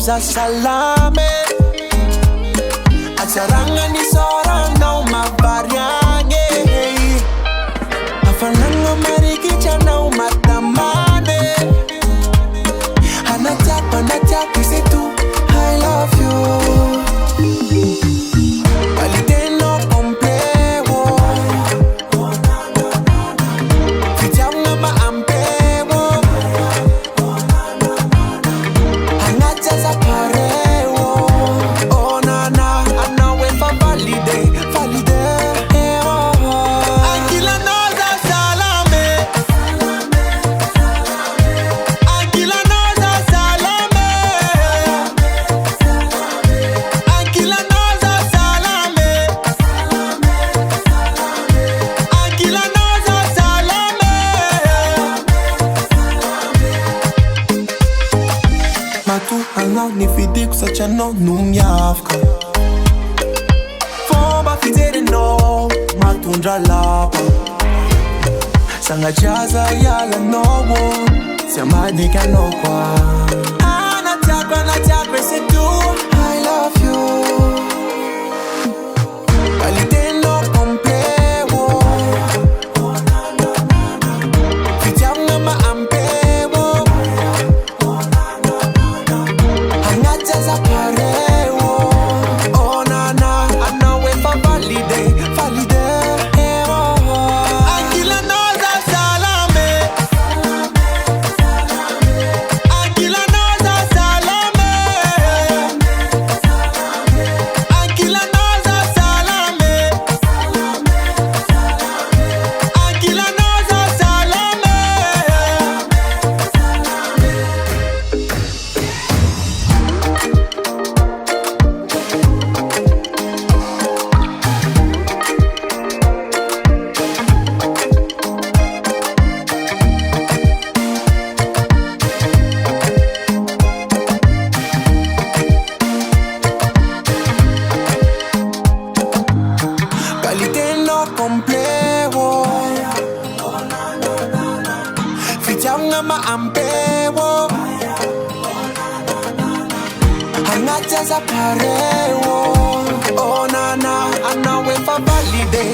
za salame Acharanga ni sora na umabariange Afananga marikicha na umatamane Anataka c'est tout I love you Qualité no complet Fitianga ma ampe Anachaza pare Oh na na Anawe fa valide Akila noza salame Akila noza salame Akila noza salame Akila noza salame Matu hanga ni fidi kusachano numyafka Fomba fidere no Matundra lapa Sanga chaza yala nowo Siamadika no kwa Anatakwe c'est tout I love you Qualité no complet Fitianga ma ampe Anachaza pare Oh na na Anawe fa valide Akila noza salame Akila noza salame Akila noza salame Akila noza salame Qualité no complet Fitianga ma ampe Anachaza pare Oh na na Anawe fa valide